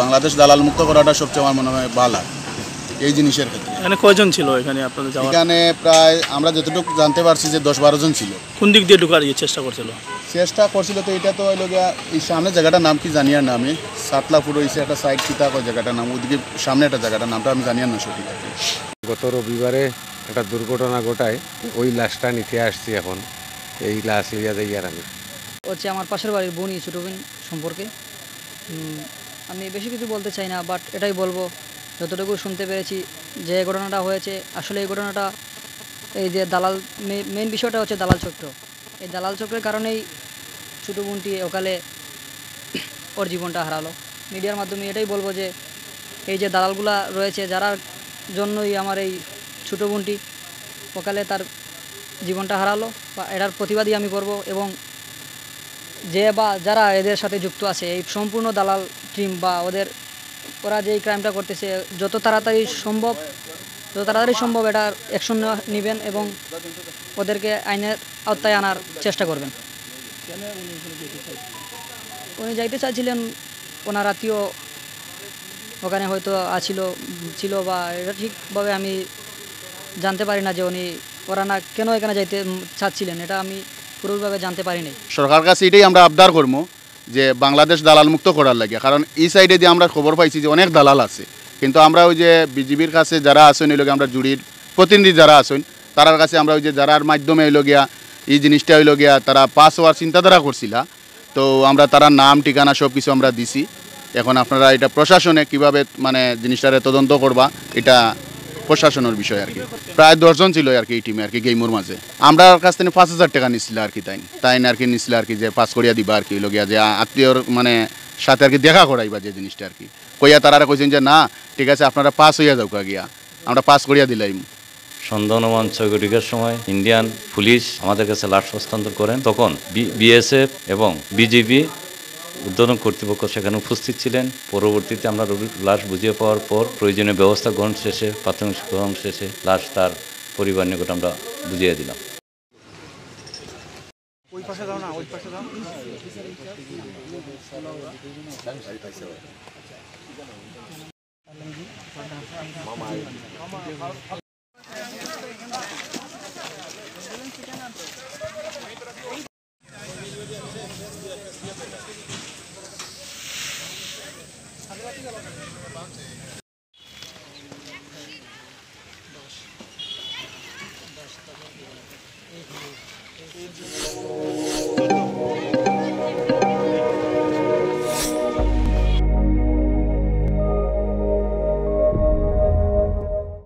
বাংলাদেশ দালাল মুক্ত করাটা সবচেয়ে আমার মনে হয় ভালো এই জিনিসের ক্ষেত্রে। এখানে কয়জন ছিল এখানে আপনাদের যাওয়া? এখানে প্রায় আমরা যতটুকু জানতে পারছি যে 10-12 জন ছিল। কোন দিক দিয়ে ঢোকার চেষ্টা করছিল? তো এটা তো হইল গিয়া এই সামনে জায়গাটার নাম কি জানিয়ার না আমি, সাতলাপুর হয়েছে একটা সাইড কিতা ওই জায়গাটার নাম, ওইদিকে সামনে একটা জায়গাটার নামটা আমি জানিয়ার না সঠিক আর কি। গত রবিবারে একটা দুর্ঘটনা ঘটায় ওই লাশটা নিতে আসছি, এখন এই লাশ লিয়া যাই আর আমি হচ্ছে আমার পাশের বাড়ির বোনই, ছোটো বোন সম্পর্কে। আমি বেশি কিছু বলতে চাই না, বাট এটাই বলবো যতটুকু শুনতে পেরেছি যে ঘটনাটা হয়েছে, আসলে এই ঘটনাটা এই যে দালাল, মেন বিষয়টা হচ্ছে দালাল চক্র। এই দালাল চক্রের কারণেই ছোটো বোনটি ওকালে ওর জীবনটা হারালো। মিডিয়ার মাধ্যমে এটাই বলবো যে এই যে দালালগুলা রয়েছে, যারার জন্যই আমার এই ছোটো বোনটি ওকালে তার জীবনটা হারালো, বা এটার প্রতিবাদী আমি করব। এবং যে বা যারা এদের সাথে যুক্ত আছে, এই সম্পূর্ণ দালাল টিম বা ওরা যে এই ক্রাইমটা করতেছে, যত তাড়াতাড়ি সম্ভব এটার অ্যাকশন নেবেন এবং ওদেরকে আইনের আওতায় আনার চেষ্টা করবেন। উনি যাইতে চাইছিলেন, ওনার আত্মীয় ওখানে হয়তো ছিল, বা এটা ঠিকভাবে আমি জানতে পারি না যে ওরা না কেন এখানে যাইতে চাচ্ছিলেন, এটা আমি পুরোভাবে জানতে পারিনি। সরকার কাছে এটাই আমরা আবদার করবো যে বাংলাদেশ দালাল মুক্ত করার লাগে, কারণ এই সাইডে দিয়ে আমরা খবর পাইছি যে অনেক দালাল আছে, কিন্তু আমরা ওই যে বিজিবির কাছে যারা আসেন ওই লোক আমরা জুরির প্রতিনিধি যারা আসেন তার কাছে আমরা ওই যে যারার মাধ্যমে হইল গিয়া এই জিনিসটা হইল গিয়া তারা পাস হওয়ার চিন্তাধারা করছিল, তো আমরা তারা নাম ঠিকানা সব কিছু আমরা দিছি। এখন আপনারা এটা প্রশাসনে কিভাবে মানে জিনিসটারে তদন্ত করবা, এটা প্রশাসনের বিষয় আর কি। প্রায় 10 জন ছিল আর কি এই টিমে আর কি, গেইমোর মাঝে আমরা কাছ থেকে 5,000 টাকা নিচ্ছিল আর কি, তাই আর কি নিচ্ছিল আর কি, যে পাস করিয়া দিবা আর কি, হইল গিয়া যে আত্মীয়র মানে সাথে আর কি দেখা করাইবা যে জিনিসটা আর কি। কইয়া তারা কইছেন যে না ঠিক আছে আপনারা পাস হইয়া যাও গিয়া, আমরা পাস করিয়া দিলাম। সন্দেহমান 6 সময় ইন্ডিয়ান পুলিশ আমাদের কাছে লাশ হস্তান্তর করেন, তখন বিএসএফ এবং বিজিবি উদ্বোধন কর্তৃপক্ষ সেখানে উপস্থিত ছিলেন। পরবর্তীতে আমরা লাশ বুঝিয়ে পাওয়ার পর প্রয়োজনীয় ব্যবস্থা গ্রহণ শেষে, প্রাথমিক গ্রহণ শেষে লাশ তার পরিবার নিকট আমরা বুঝিয়ে দিলাম।